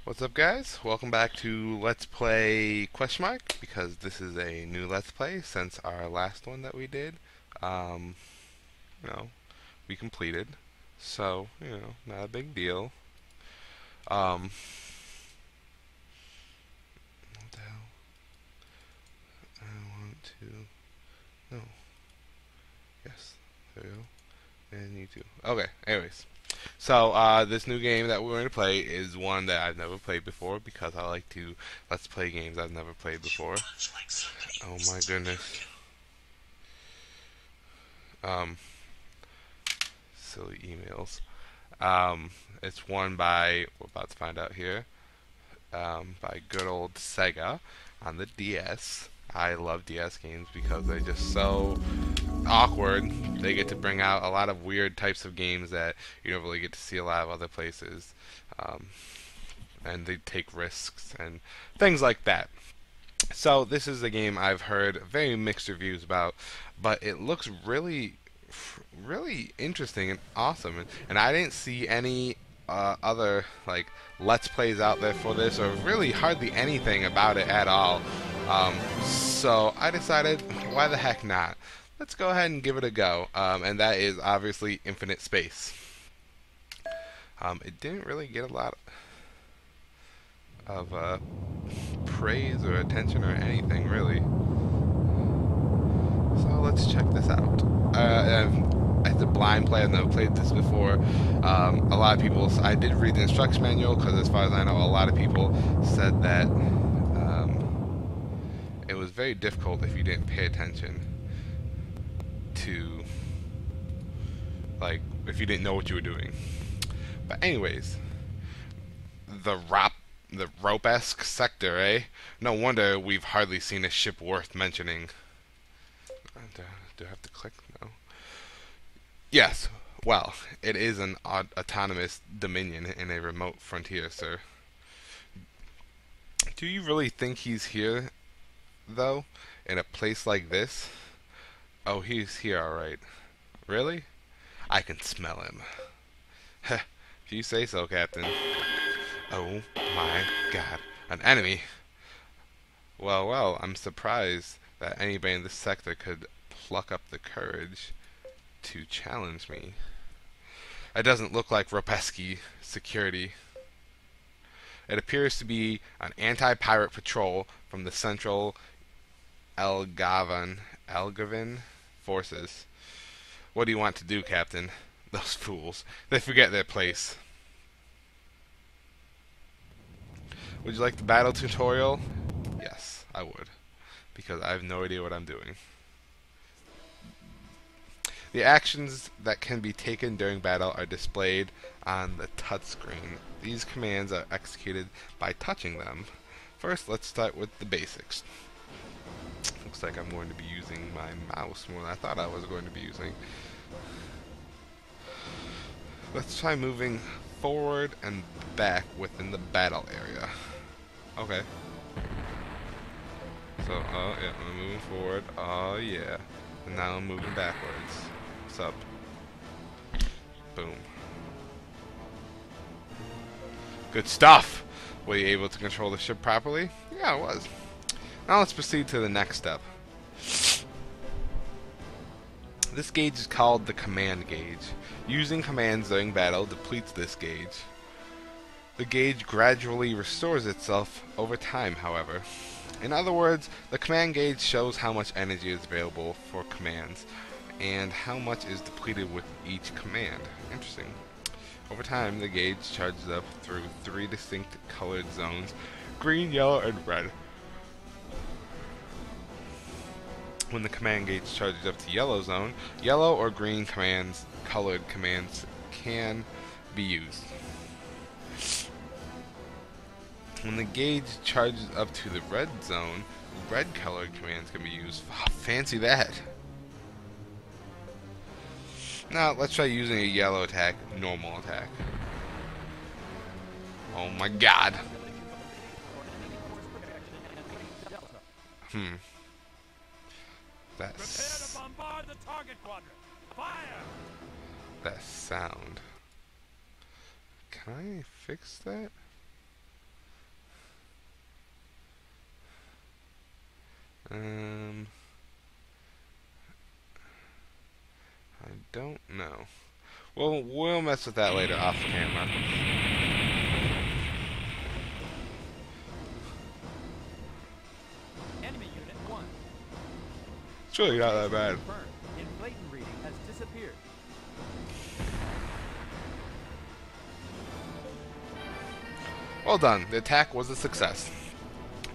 What's up, guys? Welcome back to Let's Play question mark, because this is a new Let's Play since our last one that we did. Um, you know, we completed, so not a big deal. Um, what the hell? I want to. No. Yes. There we go. And you too. Okay. Anyways, so this new game that we're going to play is one that I've never played before because I like to Let's Play games I've never played before. Oh my goodness. Um, Silly emails. It's won by, we're about to find out here, by good old Sega on the DS. I love DS games because they're just so awkward. They get to bring out a lot of weird types of games that you don't really get to see a lot of other places. Um, and they take risks and things like that. So this is a game I've heard very mixed reviews about, but it looks really interesting and awesome. And I didn't see any other like Let's Plays out there for this, or really hardly anything about it at all. So I decided, why the heck not? Let's go ahead and give it a go. And that is obviously Infinite Space. It didn't really get a lot of praise or attention or anything really. So let's check this out. As a blind player, I've never played this before. A lot of people, I did read the instruction manual because, as far as I know, a lot of people said that it was very difficult if you didn't pay attention to, like, if you didn't know what you were doing. But anyways, the rope-esque sector, eh? No wonder we've hardly seen a ship worth mentioning. Do I have to click? No. Yes. Well, it is an autonomous dominion in a remote frontier, sir. Do you really think he's here, though, in a place like this? Oh, he's here, alright. Really? I can smell him. Heh, if you say so, Captain. Oh my god. An enemy? Well, I'm surprised that anybody in this sector could pluck up the courage to challenge me. It doesn't look like Ropeski security. It appears to be an anti-pirate patrol from the Central Algavin forces. What do you want to do, Captain? Those fools. They forget their place. Would you like the battle tutorial? Yes, I would. Because I have no idea what I'm doing. The actions that can be taken during battle are displayed on the touchscreen. These commands are executed by touching them. First, let's start with the basics. Looks like I'm going to be using my mouse more than I thought I was going to be using. Let's try moving forward and back within the battle area. Okay. So, oh yeah, I'm moving forward. Oh yeah. And now I'm moving backwards. What's up? Boom. Good stuff! Were you able to control the ship properly? Yeah, I was. Now let's proceed to the next step. This gauge is called the command gauge. Using commands during battle depletes this gauge. The gauge gradually restores itself over time, however. In other words, the command gauge shows how much energy is available for commands, and how much is depleted with each command. Interesting. Over time, the gauge charges up through 3 distinct colored zones: green, yellow, and red. When the command gauge charges up to yellow zone, yellow or green commands, colored commands, can be used. When the gauge charges up to the red zone, red colored commands can be used. Oh, fancy that! Now, let's try using a yellow attack, normal attack. Oh my god! That's... that sound. Can I fix that? Um, I don't know. We'll mess with that later off camera. Enemy Unit 1. It's really not that bad. Confirmed. Inflaton reading has disappeared. Well done. The attack was a success.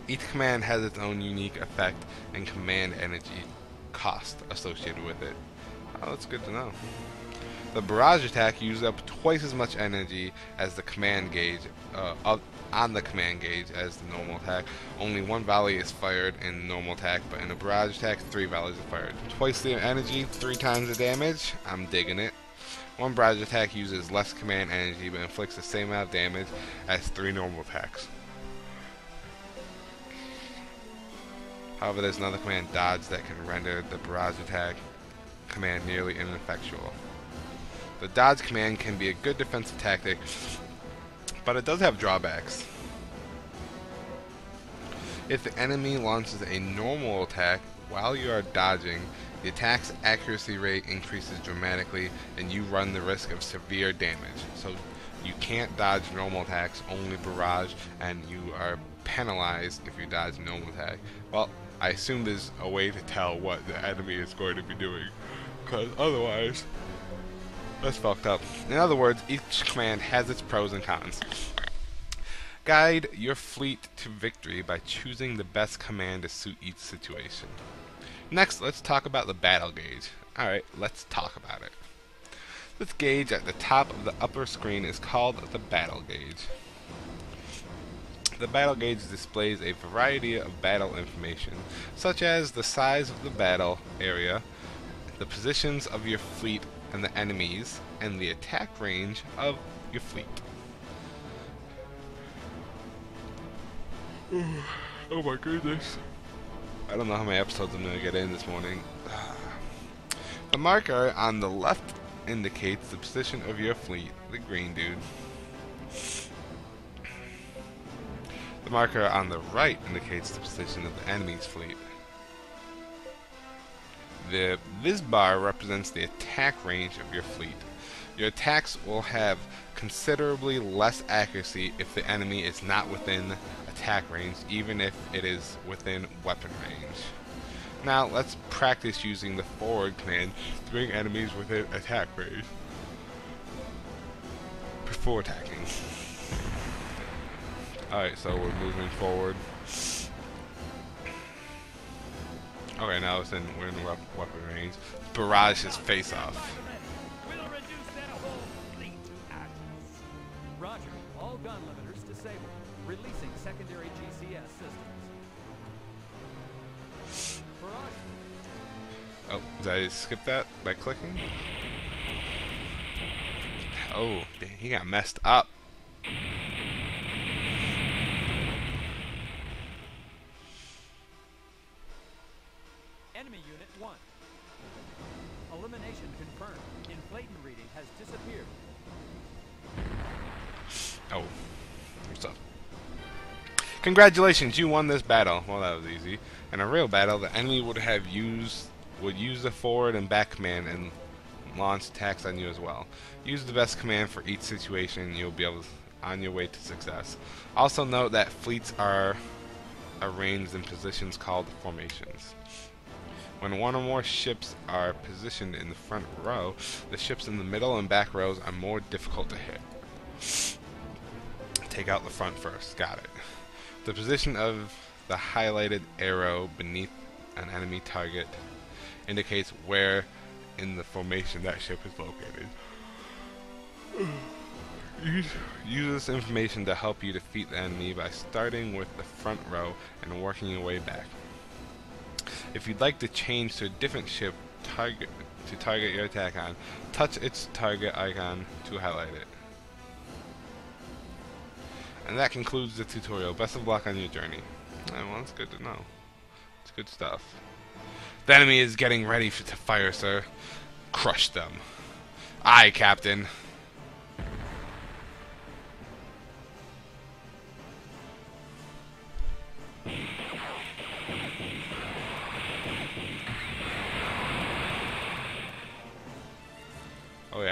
Each command has its own unique effect and command energy cost associated with it. Oh, that's good to know. The barrage attack uses up twice as much energy as the command gauge on the command gauge as the normal attack. Only one volley is fired in normal attack, but in a barrage attack, 3 volleys are fired. Twice the energy, 3 times the damage. I'm digging it. One barrage attack uses less command energy, but inflicts the same amount of damage as 3 normal attacks. However, there's another command, dodge, that can render the barrage attack command nearly ineffectual. The dodge command can be a good defensive tactic, but it does have drawbacks. If the enemy launches a normal attack while you are dodging, the attack's accuracy rate increases dramatically and you run the risk of severe damage. So you can't dodge normal attacks, only barrage, and you are penalized if you dodge normal attack. Well, I assume there's a way to tell what the enemy is going to be doing, because otherwise that's fucked up. In other words, each command has its pros and cons. Guide your fleet to victory by choosing the best command to suit each situation. Next, let's talk about the battle gauge. Alright, let's talk about it. This gauge at the top of the upper screen is called the battle gauge. The battle gauge displays a variety of battle information, such as the size of the battle area, the positions of your fleet and the enemies, and the attack range of your fleet. Oh my goodness. I don't know how many episodes I'm going to get in this morning. The marker on the left indicates the position of your fleet, the green dude. The marker on the right indicates the position of the enemy's fleet. This bar represents the attack range of your fleet. Your attacks will have considerably less accuracy if the enemy is not within attack range, even if it is within weapon range. Now let's practice using the forward command to bring enemies within attack range before attacking. Alright, so we're moving forward. Okay, now we're in weapon range. Barrage his face off. Roger. All gun limiters disabled. Releasing secondary GCS systems. Barrage. Oh, did I skip that by clicking? Oh, dang, he got messed up. Enemy Unit 1. Elimination confirmed. Inflaton reading has disappeared. Oh, what's up? Congratulations, you won this battle. Well, that was easy. In a real battle, the enemy would use the forward and back command and launch attacks on you as well. Use the best command for each situation and you'll be on your way to success. Also note that fleets are arranged in positions called formations. When one or more ships are positioned in the front row, the ships in the middle and back rows are more difficult to hit. Take out the front first. Got it. The position of the highlighted arrow beneath an enemy target indicates where in the formation that ship is located. Use this information to help you defeat the enemy by starting with the front row and working your way back. If you'd like to change to a different ship to target your attack on, touch its target icon to highlight it. And that concludes the tutorial. Best of luck on your journey. Well, that's good to know. It's good stuff. The enemy is getting ready to fire, sir. Crush them. Aye, Captain.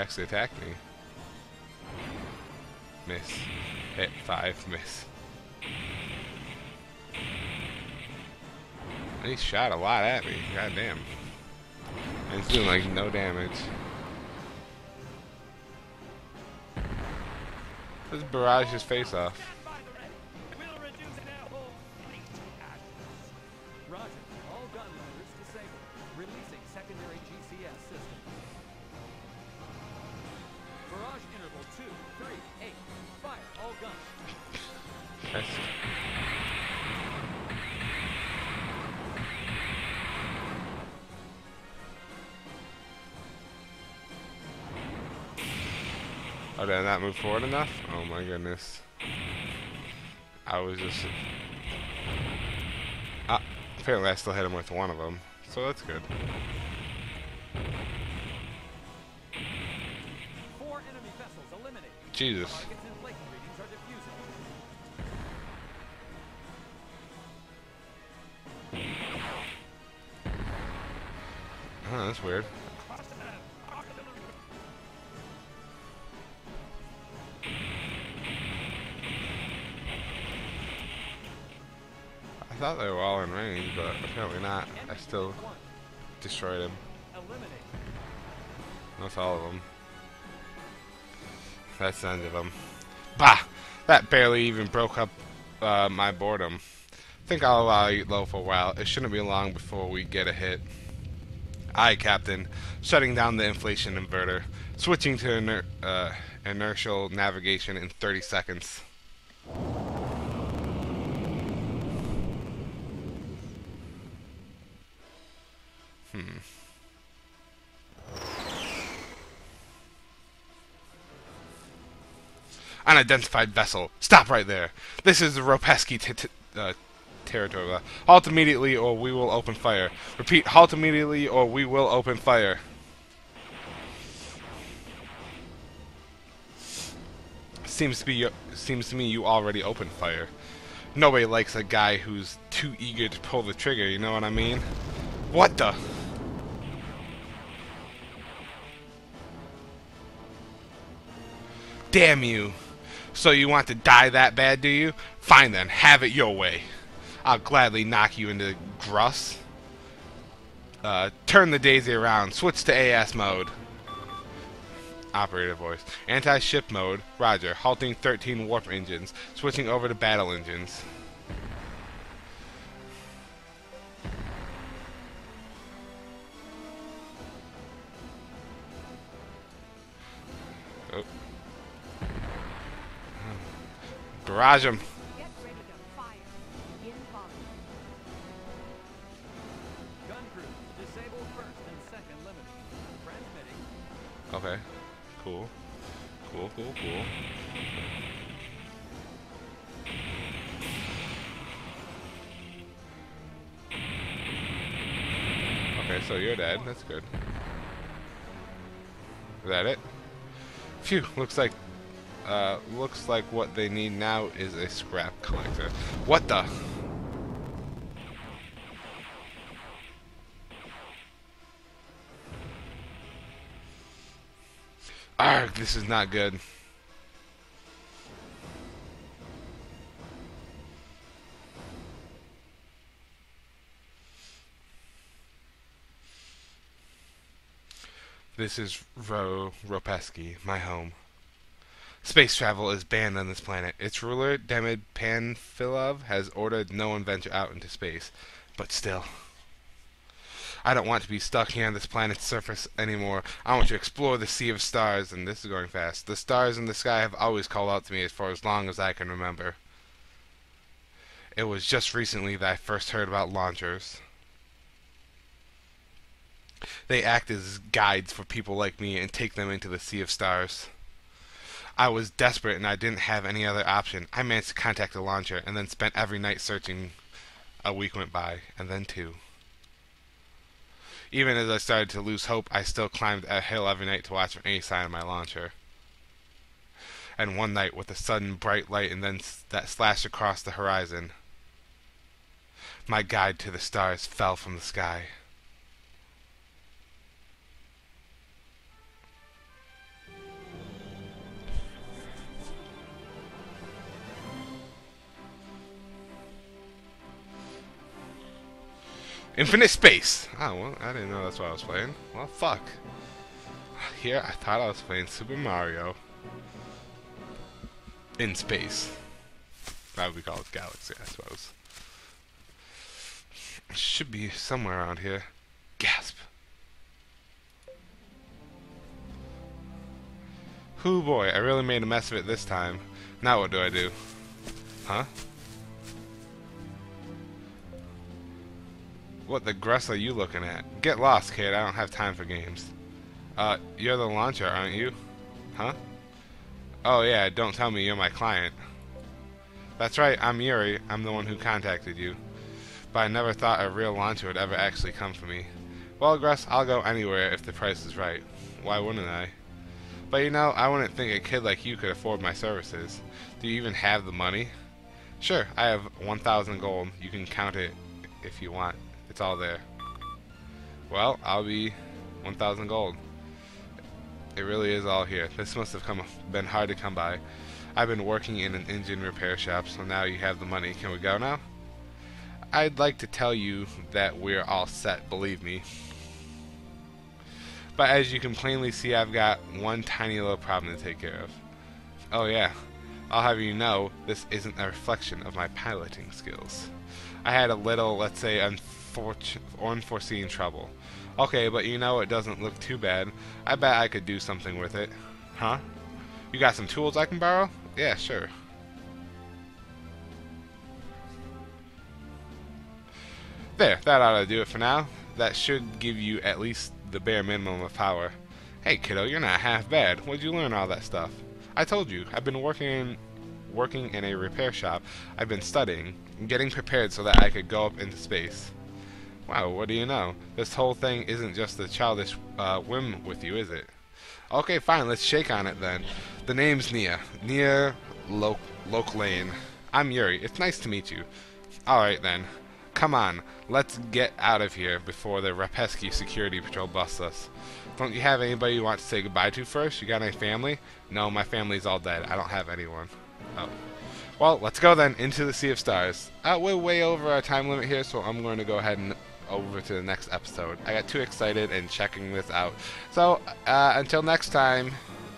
actually attack me. Miss. Hit 5, miss. And he shot a lot at me. God damn. And he's doing like no damage. Let's barrage his face off. Stand by the ready. We'll reduce their whole fleet to ashes. Roger. All gun loaders disabled. Releasing secondary GCS system. Barrage interval 2, 3, 8. Fire all guns. That's oh, did I not move forward enough? Oh my goodness. I was just... Ah, apparently I still hit him with one of them, so that's good. 4 enemy vessels eliminated. Jesus. Targets and plate readings are diffusing. Oh, that's weird. I thought they were all in range, but apparently not. I still One. destroyed him. Eliminate. That's all of them. That's the end of them. Bah! That barely even broke up my boredom. I think I'll allow you low for a while. It shouldn't be long before we get a hit. Aye, Captain. Shutting down the inflation inverter. Switching to inertial navigation in 30 seconds. Unidentified vessel. Stop right there. This is the Ropeski territory. Halt immediately or we will open fire. Repeat, halt immediately or we will open fire. Seems to me you already opened fire. Nobody likes a guy who's too eager to pull the trigger, you know what I mean? What the? Damn you. So you want to die that bad, do you? Fine then, have it your way. I'll gladly knock you into Gruss. Turn the daisy around. Switch to AS mode. Operator voice. Anti-ship mode. Roger. Halting 13 warp engines. Switching over to battle engines. Oh. Barrage him. Get ready to fire. Begin volume. Gun crew. Disable first and second limiting. Transmitting. Okay. Cool. Cool, cool, cool. Okay, so you're dead. That's good. Is that it? Phew, looks like what they need now is a scrap collector. What the? Arg, this is not good. This is Ropeski, my home. Space travel is banned on this planet. Its ruler, Demid Panfilov, has ordered no one venture out into space. But still, I don't want to be stuck here on this planet's surface anymore. I want to explore the sea of stars, and this is going fast. The stars in the sky have always called out to me for as long as I can remember. It was just recently that I first heard about launchers. They act as guides for people like me and take them into the sea of stars. I was desperate and I didn't have any other option. I managed to contact the launcher and then spent every night searching. A week went by, and then 2. Even as I started to lose hope, I still climbed a hill every night to watch for any sign of my launcher. And one night, with a sudden bright light and then that slashed across the horizon, my guide to the stars fell from the sky. Infinite Space! Oh, well, I didn't know that's what I was playing. Well, fuck. Here, I thought I was playing Super Mario. In space. That would be called Galaxy, I suppose. It should be somewhere around here. Gasp. Hoo boy, I really made a mess of it this time. Now what do I do? Huh? What the gress are you looking at? Get lost, kid. I don't have time for games. You're the launcher, aren't you? Huh? Oh yeah, don't tell me you're my client. That's right, I'm Yuri. I'm the one who contacted you. But I never thought a real launcher would ever actually come for me. Well, Gress, I'll go anywhere if the price is right. Why wouldn't I? But you know, I wouldn't think a kid like you could afford my services. Do you even have the money? Sure, I have 1,000 gold. You can count it if you want. It's all there. Well, I'll be 1,000 gold. It really is all here. This must have been hard to come by. I've been working in an engine repair shop, so now you have the money. Can we go now? I'd like to tell you that we're all set, believe me. But as you can plainly see, I've got one tiny little problem to take care of. Oh yeah, I'll have you know, this isn't a reflection of my piloting skills. I had a little, let's say, unforeseen trouble. Okay, but you know, it doesn't look too bad. I bet I could do something with it. Huh? You got some tools I can borrow? Yeah, sure. There, that ought to do it for now. That should give you at least the bare minimum of power. Hey kiddo, you're not half bad. Where'd you learn all that stuff? I told you, I've been working in a repair shop. I've been studying, getting prepared so that I could go up into space. Wow, what do you know? This whole thing isn't just a childish whim with you, is it? Okay, fine, let's shake on it then. The name's Nia. Nia Lokelane. I'm Yuri. It's nice to meet you. Alright then. Come on, let's get out of here before the Rapesky security patrol busts us. Don't you have anybody you want to say goodbye to first? You got any family? No, my family's all dead. I don't have anyone. Oh. Well, let's go then into the Sea of Stars. We're way over our time limit here, so I'm going to go ahead and over to the next episode. I got too excited in checking this out. So, until next time...